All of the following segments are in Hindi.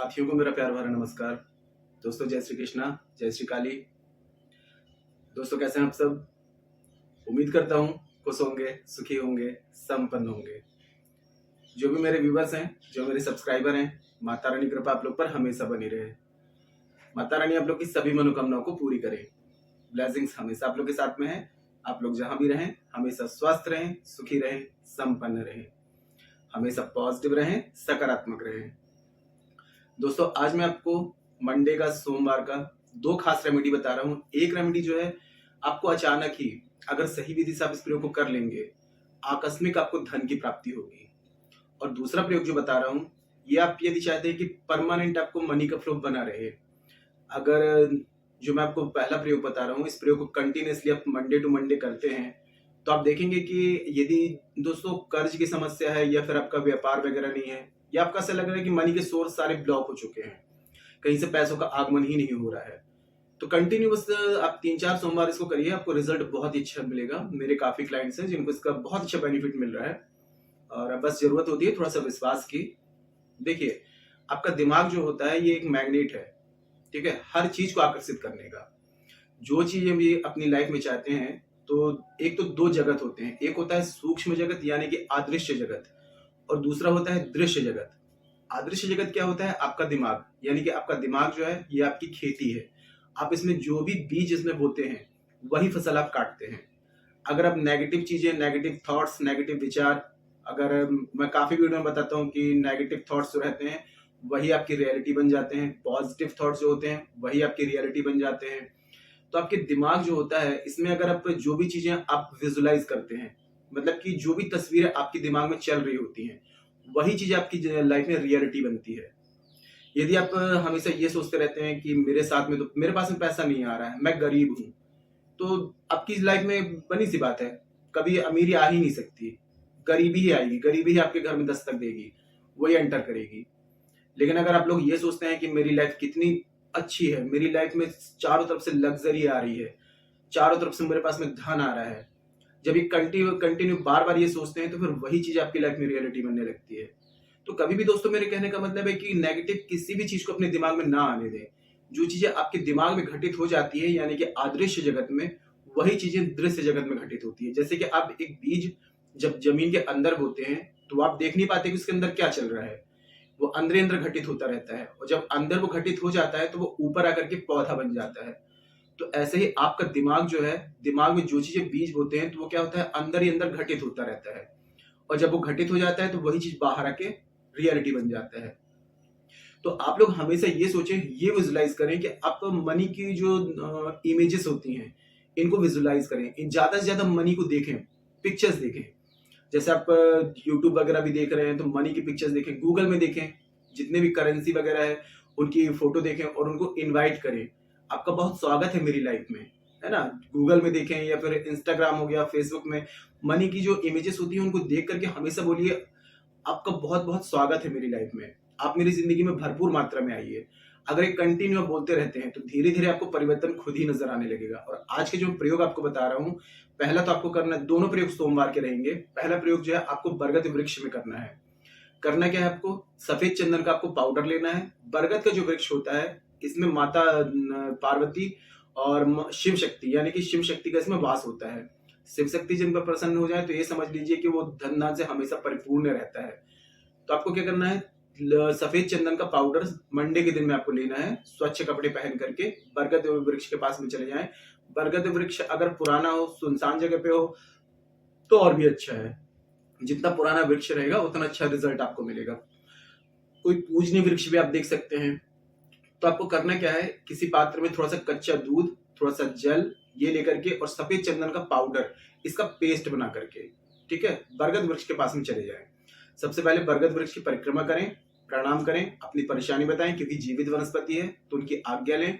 साथियों को मेरा प्यार भरा नमस्कार। दोस्तों जय श्री कृष्णा, जय श्री काली। दोस्तों कैसे हैं आप सब? उम्मीद करता हूँ खुश होंगे, सुखी होंगे, संपन्न होंगे। जो भी मेरे व्यूवर्स हैं, जो मेरे सब्सक्राइबर हैं, माता रानी कृपा आप लोग पर हमेशा बनी रहे। माता रानी आप लोग की सभी मनोकामनाओं को पूरी करे। ब्लेसिंग्स हमेशा आप लोग के साथ में है। आप लोग जहां भी रहें हमेशा स्वस्थ रहें, सुखी रहें, संपन्न रहें, हमेशा पॉजिटिव रहें, सकारात्मक रहें। दोस्तों आज मैं आपको मंडे का, सोमवार का दो खास रेमेडी बता रहा हूँ। एक रेमेडी जो है आपको अचानक ही, अगर सही विधि से आप इस प्रयोग को कर लेंगे, आकस्मिक आपको धन की प्राप्ति होगी। और दूसरा प्रयोग जो बता रहा हूँ, ये आप यदि चाहते हैं कि परमानेंट आपको मनी का फ्लो बना रहे, अगर जो मैं आपको पहला प्रयोग बता रहा हूँ, इस प्रयोग को कंटिन्यूसली आप मंडे टू मंडे करते हैं तो आप देखेंगे कि यदि दोस्तों कर्ज की समस्या है या फिर आपका व्यापार वगैरह नहीं है, या आपका ऐसा लग रहा है कि मनी के सोर्स सारे ब्लॉक हो चुके हैं, कहीं से पैसों का आगमन ही नहीं हो रहा है, तो कंटिन्यू बस आप 3-4 सोमवार इसको करिए, आपको रिजल्ट बहुत ही अच्छा मिलेगा। मेरे काफी क्लाइंट्स हैं जिनको इसका बहुत अच्छा बेनिफिट मिल रहा है, और अब बस जरूरत होती है थोड़ा सा विश्वास की। देखिए, आपका दिमाग जो होता है ये एक मैग्नेट है, ठीक है, हर चीज को आकर्षित करने का। जो चीजें भी अपनी लाइफ में चाहते हैं, तो एक तो दो जगत होते हैं, एक होता है सूक्ष्म जगत यानी कि अदृश्य जगत, और दूसरा होता है दृश्य जगत। अदृश्य जगत क्या होता है? आपका दिमाग, यानी कि आपका दिमाग जो है ये आपकी खेती है। आप इसमें जो भी बीज इसमें बोते हैं वही फसल आप काटते हैं। अगर आप नेगेटिव चीजें, नेगेटिव थॉट्स, नेगेटिव विचार, अगर मैं काफी वीडियो में बताता हूँ कि नेगेटिव थॉट्स जो रहते हैं वही आपकी रियलिटी बन जाते हैं, पॉजिटिव थॉट्स जो होते हैं वही आपकी रियलिटी बन जाते हैं। तो आपके दिमाग जो होता है, इसमें अगर आप जो भी चीजें आप विजुलाइज करते हैं, मतलब कि जो भी तस्वीरें आपके दिमाग में चल रही होती हैं, वही चीज आपकी लाइफ में रियलिटी बनती है। यदि आप हमेशा ये सोचते रहते हैं कि मेरे साथ में, तो मेरे पास में पैसा नहीं आ रहा है, मैं गरीब हूं, तो आपकी लाइफ में बनी सी बात है, कभी अमीरी आ ही नहीं सकती, गरीबी ही आएगी, गरीबी ही आपके घर में दस्तक देगी, वही एंटर करेगी। लेकिन अगर आप लोग ये सोचते हैं कि मेरी लाइफ कितनी अच्छी है, मेरी लाइफ में चारों तरफ से लग्जरी आ रही है, चारों तरफ से मेरे पास में धन आ रहा है, जब ये कंटिन्यू कंटिन्यू बार बार ये सोचते हैं, तो फिर वही चीज आपकी लाइफ में रियलिटी बनने लगती है। तो कभी भी दोस्तों मेरे कहने का मतलब है कि नेगेटिव किसी भी चीज को अपने दिमाग में ना आने दें। जो चीजें आपके दिमाग में घटित हो जाती है, यानी कि अदृश्य जगत में, वही चीजें दृश्य जगत में घटित होती है। जैसे कि आप एक बीज जब जमीन के अंदर बोते हैं तो आप देख नहीं पाते कि उसके अंदर क्या चल रहा है, वो अंदर अंदर घटित होता रहता है, और जब अंदर वो घटित हो जाता है तो वो ऊपर आकर के पौधा बन जाता है। तो ऐसे ही आपका दिमाग जो है, दिमाग में जो चीजें बीज होते हैं, तो वो क्या होता है, अंदर ही अंदर घटित होता रहता है, और जब वो घटित हो जाता है तो वही चीज बाहर आके रियलिटी बन जाता है। तो आप लोग हमेशा ये सोचें, ये विजुलाइज करें कि आप मनी की जो इमेजेस होती हैं इनको विजुलाइज करें, इन ज्यादा से ज्यादा मनी को देखें, पिक्चर्स देखें। जैसे आप यूट्यूब वगैरह भी देख रहे हैं तो मनी की पिक्चर्स देखें, गूगल में देखें, जितने भी करेंसी वगैरह है उनकी फोटो देखें और उनको इनवाइट करें, आपका बहुत स्वागत है मेरी लाइफ में, है ना। गूगल में देखें या फिर इंस्टाग्राम हो गया, फेसबुक में मनी की जो इमेजेस होती है उनको देख करके हमेशा बोलिए, आपका बहुत बहुत स्वागत है मेरी लाइफ में, आप मेरी जिंदगी में भरपूर मात्रा में आइए। अगर एक कंटिन्यू आप बोलते रहते हैं तो धीरे धीरे आपको परिवर्तन खुद ही नजर आने लगेगा। और आज के जो प्रयोग आपको बता रहा हूं, पहला तो आपको करना है, दोनों प्रयोग सोमवार के रहेंगे। पहला प्रयोग जो है आपको बरगद वृक्ष में करना है। करना क्या है, आपको सफेद चंदन का आपको पाउडर लेना है। बरगद का जो वृक्ष होता है, इसमें माता पार्वती और शिव शक्ति, यानी कि शिव शक्ति का इसमें वास होता है। शिव शक्ति जिन पर प्रसन्न हो जाए तो ये समझ लीजिए कि वो धन धान से हमेशा परिपूर्ण रहता है। तो आपको क्या करना है, सफेद चंदन का पाउडर मंडे के दिन में आपको लेना है। स्वच्छ कपड़े पहन करके बरगद वृक्ष के पास में चले जाएं। बरगद वृक्ष अगर पुराना हो, सुनसान जगह पे हो तो और भी अच्छा है। जितना पुराना वृक्ष रहेगा उतना अच्छा रिजल्ट आपको मिलेगा। कोई पूजनीय वृक्ष भी आप देख सकते हैं। तो आपको करना क्या है, किसी पात्र में थोड़ा सा कच्चा दूध, थोड़ा सा जल ये लेकर के, और सफेद चंदन का पाउडर, इसका पेस्ट बना करके, ठीक है, बरगद वृक्ष के पास में चले जाएं। सबसे पहले बरगद वृक्ष की परिक्रमा करें, प्रणाम करें, अपनी परेशानी बताएं, क्योंकि जीवित वनस्पति है तो उनकी आज्ञा लें।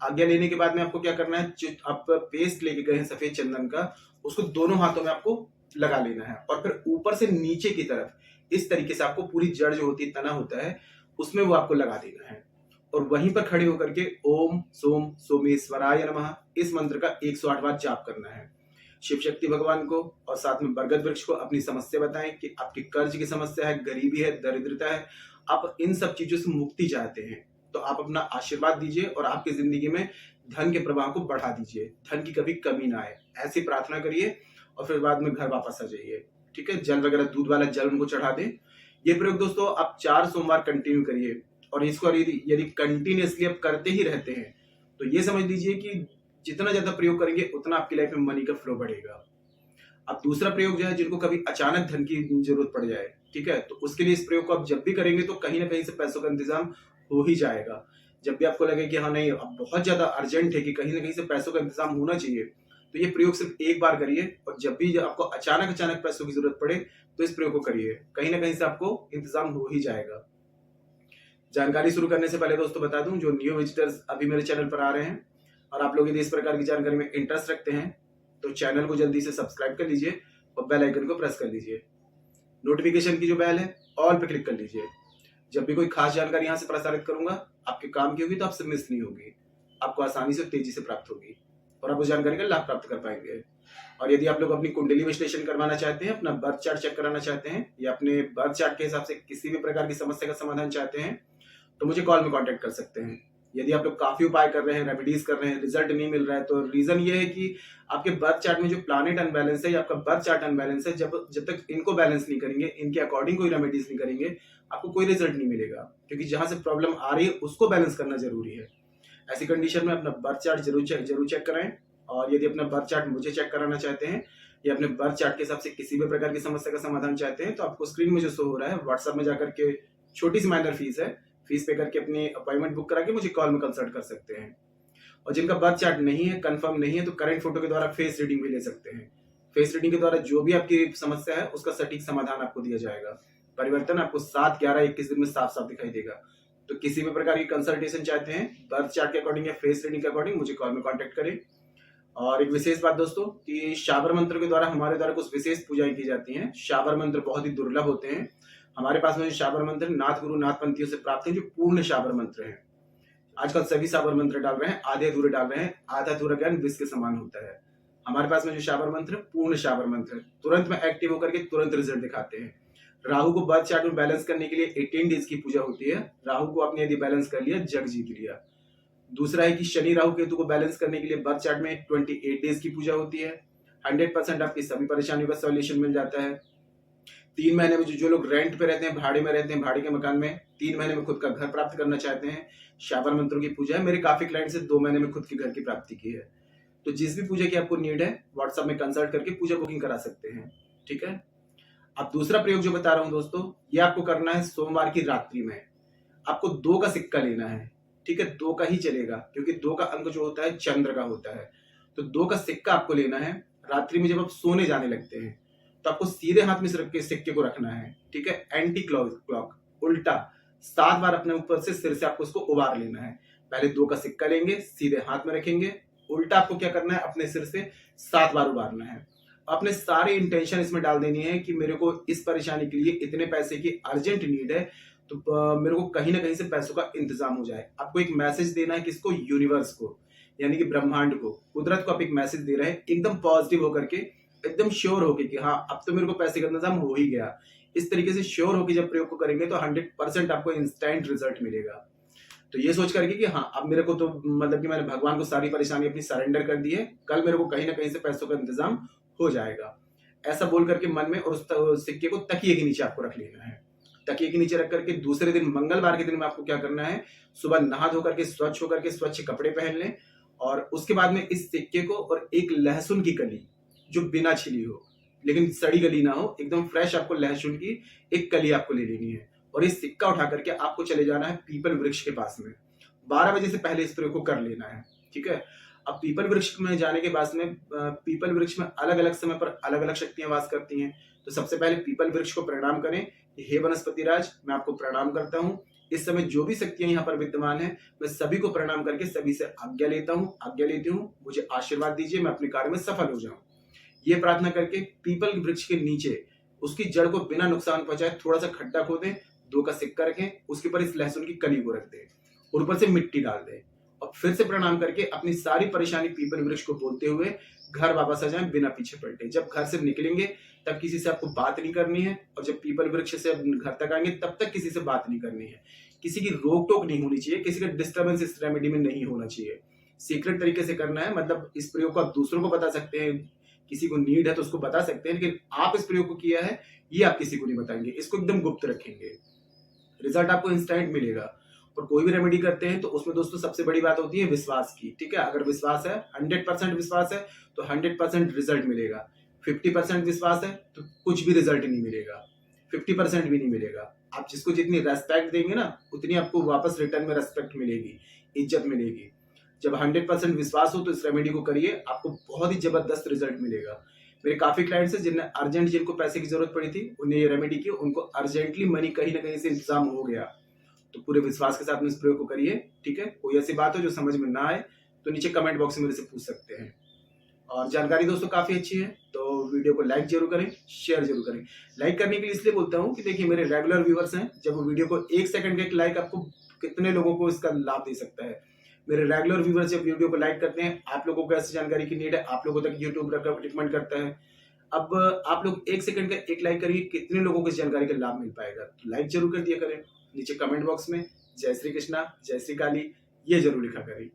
आज्ञा लेने के बाद में आपको क्या करना है, आप पेस्ट लेके गए हैं सफेद चंदन का, उसको दोनों हाथों में आपको लगा लेना है, और फिर ऊपर से नीचे की तरफ इस तरीके से आपको पूरी जड़ जो होती है, तना होता है, उसमें वो आपको लगा देना है। और वहीं पर खड़े होकर के ओम सोम सोमेश्वराय नमः इस मंत्र का 108 बार जाप करना है। शिव शक्ति भगवान को और साथ में बरगद वृक्ष को अपनी समस्या बताएं कि आपकी कर्ज की समस्या है, गरीबी है, दरिद्रता है, आप इन सब चीजों से मुक्ति चाहते हैं तो आप अपना आशीर्वाद दीजिए और आपकी जिंदगी में धन के प्रवाह को बढ़ा दीजिए, धन की कभी कमी ना आए, ऐसी प्रार्थना करिए और फिर बाद में घर वापस आ जाइए। ठीक है, जल वगैरह, दूध वाला जल उनको चढ़ा दें। ये प्रयोग दोस्तों आप 4 सोमवार कंटिन्यू करिए और इसको यदि कंटिन्यूअसली आप करते ही रहते हैं तो ये समझ लीजिए कि जितना ज्यादा प्रयोग करेंगे उतना आपकी लाइफ में मनी का फ्लो बढ़ेगा। अब दूसरा प्रयोग जो है, जिनको कभी अचानक धन की जरूरत पड़ जाए, ठीक है, तो उसके लिए इस प्रयोग को आप जब भी करेंगे तो कहीं ना कहीं से पैसों का इंतजाम हो ही जाएगा। जब भी आपको लगे कि हाँ नहीं अब बहुत ज्यादा अर्जेंट है कि कहीं ना कहीं से पैसों का इंतजाम होना चाहिए, तो ये प्रयोग सिर्फ एक बार करिए और जब भी आपको अचानक पैसों की जरूरत पड़े तो इस प्रयोग को करिए, कहीं ना कहीं से आपको इंतजाम हो ही जाएगा। जानकारी शुरू करने से पहले दोस्तों बता दूं, जो न्यू विजिटर्स अभी मेरे चैनल पर आ रहे हैं और आप लोग यदि इस प्रकार की जानकारी में इंटरेस्ट रखते हैं तो चैनल को जल्दी से सब्सक्राइब कर लीजिए और बेल आइकन को प्रेस कर लीजिए। नोटिफिकेशन की जो बेल है ऑल पे क्लिक कर लीजिए। जब भी कोई खास जानकारी यहाँ से प्रसारित करूंगा आपके काम की होगी तो आपसे मिस नहीं होगी, आपको आसानी से तेजी से प्राप्त होगी और आप उस जानकारी का लाभ प्राप्त कर पाएंगे। और यदि आप लोग अपनी कुंडली विश्लेषण करवाना चाहते हैं, अपना बर्थ चार्ट चेक कराना चाहते हैं या अपने बर्थ चार्ट के हिसाब से किसी भी प्रकार की समस्या का समाधान चाहते हैं तो मुझे कॉल में कांटेक्ट कर सकते हैं। यदि आप लोग काफी उपाय कर रहे हैं, रेमेडीज कर रहे हैं, रिजल्ट नहीं मिल रहा है तो रीजन ये है कि आपके बर्थ चार्ट में जो प्लैनेट अनबैलेंस है या आपका बर्थ चार्ट अनबैलेंस है, जब तक इनको बैलेंस नहीं करेंगे, इनके अकॉर्डिंग कोई रेमेडीज नहीं करेंगे, आपको कोई रिजल्ट नहीं मिलेगा, क्योंकि जहां से प्रॉब्लम आ रही है उसको बैलेंस करना जरूरी है। ऐसी कंडीशन में अपना बर्थ चार्ट जरूर चेक कराएं। और यदि अपना बर्थ चार्ट मुझे चेक कराना चाहते हैं या अपने बर्थ चार्ट के हिसाब से किसी भी प्रकार की समस्या का समाधान चाहते हैं तो आपको स्क्रीन में जो शो हो रहा है व्हाट्सएप में जाकर के छोटी सी माइनर फीस है, फीस पे करके अपनी अपॉइंटमेंट बुक करा के मुझे कॉल में कंसल्ट कर सकते हैं। और जिनका बर्थ चार्ट नहीं है, कंफर्म नहीं है, तो करंट फोटो के द्वारा फेस रीडिंग भी ले सकते हैं। फेस रीडिंग के द्वारा जो भी आपकी समस्या है उसका सटीक समाधान आपको दिया जाएगा, परिवर्तन आपको 7, 11, 21 दिन में साफ साफ दिखाई देगा। तो किसी भी प्रकार की कंसल्टेशन चाहते हैं बर्थ चार्ट के अकॉर्डिंग या फेस रीडिंग के अकॉर्डिंग, मुझे कॉल में कॉन्टेक्ट करें। और एक विशेष बात दोस्तों कि शाबर मंत्र के द्वारा हमारे द्वारा कुछ विशेष पूजाएं की जाती हैं। शाबर मंत्र बहुत ही दुर्लभ होते हैं। हमारे पास में जो शाबर मंत्र नाथ गुरु नाथ पंथियों से प्राप्त हैं, जो पूर्ण शाबर मंत्र हैं। आजकल सभी शाबर मंत्र डाल रहे हैं, आधे अधूरे डाल रहे हैं, आधा अधूरा ज्ञान विष के समान होता है। हमारे पास में जो शाबर मंत्र पूर्ण शाबर मंत्र तुरंत में एक्टिव होकर के तुरंत रिजल्ट दिखाते हैं। राहु को बर्थ चार्ट में बैलेंस करने के लिए 18 डेज की पूजा होती है। राहु को आपने यदि बैलेंस कर लिया, जग जीत लिया। दूसरा है कि शनि राहु केतु को बैलेंस करने के लिए बर्थ चार्ट में 28 डेज की पूजा होती है। 100% आपकी सभी परेशानियों का सॉल्यूशन मिल जाता है। 3 महीने में जो लोग रेंट पे रहते हैं, भाड़े में रहते हैं, भाड़े के मकान में 3 महीने में खुद का घर प्राप्त करना चाहते हैं, शाबर मंत्रों की पूजा है। मेरे काफी क्लाइंट से 2 महीने में खुद के घर की प्राप्ति की है। तो जिस भी पूजा की आपको नीड है व्हाट्सएप में कंसल्ट करके पूजा बुकिंग करा सकते हैं। ठीक है। अब दूसरा प्रयोग जो बता रहा हूं दोस्तों, ये आपको करना है सोमवार की रात्रि में। आपको 2 का सिक्का लेना है। ठीक है, 2 का ही चलेगा क्योंकि 2 का अंक जो होता है चंद्र का होता है। तो 2 का सिक्का आपको लेना है। रात्रि में जब आप सोने जाने लगते हैं तो आपको सीधे हाथ में सिक्के को रखना है। ठीक है, एंटी क्लॉक उल्टा 7 बार अपने ऊपर से सिर से आपको उसको उबार लेना है। पहले 2 का सिक्का लेंगे, सीधे हाथ में रखेंगे, उल्टा आपको क्या करना है, अपने सिर से 7 बार उबारना है। अपने सारे इंटेंशन इसमें डाल देनी है कि मेरे को इस परेशानी के लिए इतने पैसे की अर्जेंट नीड है, तो मेरे को कहीं ना कहीं से पैसों का इंतजाम हो जाए। आपको एक मैसेज देना है, किसको, यूनिवर्स को, यानी कि ब्रह्मांड को, कुदरत को आप एक मैसेज दे रहे हैं एकदम पॉजिटिव होकर के, एकदम श्योर होकर कि हाँ अब तो मेरे को पैसे का इंतजाम हो ही गया। इस तरीके से श्योर होकर जब प्रयोग को करेंगे तो 100% आपको इंस्टेंट रिजल्ट मिलेगा। तो ये सोच करके कि हाँ अब मेरे को तो मतलब कि मैंने भगवान को सारी परेशानी अपनी सरेंडर कर दी है, कल मेरे को कहीं ना कहीं से पैसों का इंतजाम हो जाएगा, ऐसा बोल करके मन में, और उस सिक्के को तकिए के नीचे आपको रख लेना है। तकिए के नीचे रख करके दूसरे दिन मंगलवार के दिन में आपको क्या करना है, सुबह नहा धो करके स्वच्छ होकर के स्वच्छ कपड़े पहन लें और उसके बाद में इस सिक्के को और एक लहसुन की कली जो बिना छिली हो, लेकिन सड़ी गली ना हो, एकदम फ्रेश आपको लहसुन की एक कली आपको ले लेनी है और इस सिक्का उठा करके आपको चले जाना है पीपल वृक्ष के पास में। 12 बजे से पहले इस प्रयोग को कर लेना है। ठीक है। अब पीपल वृक्ष में जाने के बाद में पीपल वृक्ष में अलग अलग समय पर अलग अलग शक्तियां वास करती हैं। तो सबसे पहले पीपल वृक्ष को प्रणाम करें। हे वनस्पति राज, मैं आपको प्रणाम करता हूँ। इस समय जो भी शक्तियां यहाँ पर विद्यमान है मैं सभी को प्रणाम करके सभी से आज्ञा लेता हूँ, आज्ञा लेती हूँ, मुझे आशीर्वाद दीजिए, मैं अपने कार्य में सफल हो जाऊं। ये प्रार्थना करके पीपल वृक्ष के नीचे उसकी जड़ को बिना नुकसान पहुंचाए थोड़ा सा खड्डा खोदें, 2 का सिक्का रखें, उसके ऊपर इस लहसुन की कली को रख दें और ऊपर से मिट्टी डाल दें और फिर से प्रणाम करके अपनी सारी परेशानी पीपल वृक्ष को बोलते हुए घर वापस आ जाएं बिना पीछे पलटे। जब घर से निकलेंगे तब किसी से आपको बात नहीं करनी है, और जब पीपल वृक्ष से घर तक आएंगे तब तक किसी से बात नहीं करनी है। किसी की रोक टोक नहीं होनी चाहिए, किसी का डिस्टर्बेंस इस रेमेडी में नहीं होना चाहिए। सीक्रेट तरीके से करना है, मतलब इस प्रयोग को आप दूसरों को बता सकते हैं, किसी को नीड है तो उसको बता सकते हैं, लेकिन आप इस प्रयोग को किया है ये आप किसी को नहीं बताएंगे, इसको एकदम गुप्त रखेंगे। रिजल्ट आपको इंस्टेंट मिलेगा। और कोई भी रेमेडी करते हैं तो उसमें दोस्तों सबसे बड़ी बात होती है विश्वास की, ठीक है। अगर विश्वास है, 100% विश्वास है तो 100% रिजल्ट मिलेगा। 50% विश्वास है तो कुछ भी रिजल्ट नहीं मिलेगा, 50% भी नहीं मिलेगा। आप जिसको जितनी रेस्पेक्ट देंगे ना, उतनी आपको वापस रिटर्न में रेस्पेक्ट मिलेगी, इज्जत मिलेगी। जब 100% विश्वास हो तो इस रेमेडी को करिए, आपको बहुत ही जबरदस्त रिजल्ट मिलेगा। मेरे काफी क्लाइंट्स हैं जिन्हें अर्जेंट, जिनको पैसे की जरूरत पड़ी थी, उन्हें ये रेमेडी की, उनको अर्जेंटली मनी कहीं ना कहीं से इंतजाम हो गया। तो पूरे विश्वास के साथ में इस प्रयोग को करिए, ठीक है। कोई ऐसी बात हो जो समझ में ना आए तो नीचे कमेंट बॉक्स में मेरे से पूछ सकते हैं। और जानकारी दोस्तों काफी अच्छी है, तो वीडियो को लाइक जरूर करें, शेयर जरूर करें। लाइक करने के लिए इसलिए बोलता हूँ कि देखिए मेरे रेगुलर व्यूअर्स हैं, जब वो वीडियो को 1 सेकंड का एक लाइक आपको कितने लोगों को इसका लाभ दे सकता है। मेरे रेगुलर व्यूअर्स जब वीडियो को लाइक करते हैं, आप लोगों को ऐसी जानकारी की नीड है, आप लोगों तक यूट्यूब रिकमेंड करता है। अब आप लोग 1 सेकंड का एक लाइक करिए, कितने लोगों को इस जानकारी का लाभ मिल पाएगा। तो लाइक जरूर कर दिया करें, नीचे कमेंट बॉक्स में जय श्री कृष्णा, जय श्री काली ये जरूर लिखा करें।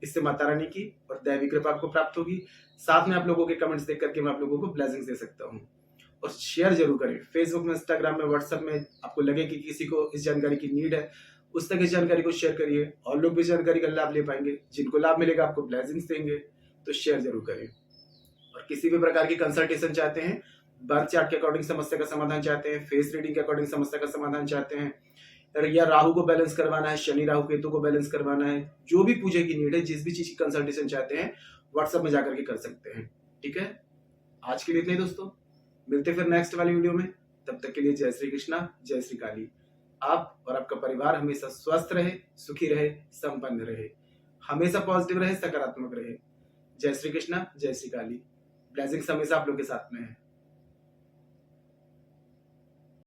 इससे माता रानी की और दैवी कृपा आपको प्राप्त होगी। साथ में आप लोगों के कमेंट्स देख करके मैं आप लोगों को ब्लेसिंग्स दे सकता हूँ। और शेयर जरूर करें, फेसबुक में, इंस्टाग्राम में, व्हाट्सएप में। आपको लगे कि किसी को इस जानकारी की नीड है, उस तक इस जानकारी को शेयर करिए, और लोग भी जानकारी का लाभ ले पाएंगे। जिनको लाभ मिलेगा आपको ब्लेसिंग्स देंगे, तो शेयर जरूर करें। और किसी भी प्रकार की कंसल्टेशन चाहते हैं, बर्थ चार्ट के अकॉर्डिंग समस्या का समाधान चाहते हैं, फेस रीडिंग के अकॉर्डिंग समस्या का समाधान चाहते हैं, या राहु को बैलेंस करवाना है, शनि राहु केतु को बैलेंस करवाना है, जो भी पूजा की नीड है, जिस भी चीज की कंसल्टेशन चाहते हैं, व्हाट्सएप में जाकर के कर सकते हैं, ठीक है। आज के लिए इतना ही दोस्तों, मिलते फिर नेक्स्ट वाली वीडियो में। तब तक के लिए जय श्री कृष्णा, जय श्री काली। आप और आपका परिवार हमेशा स्वस्थ रहे, सुखी रहे, संपन्न रहे, हमेशा पॉजिटिव रहे, सकारात्मक रहे। जय श्री कृष्णा, जय श्री काली। ब्लेसिंग्स हमेशा आप लोग के साथ में है।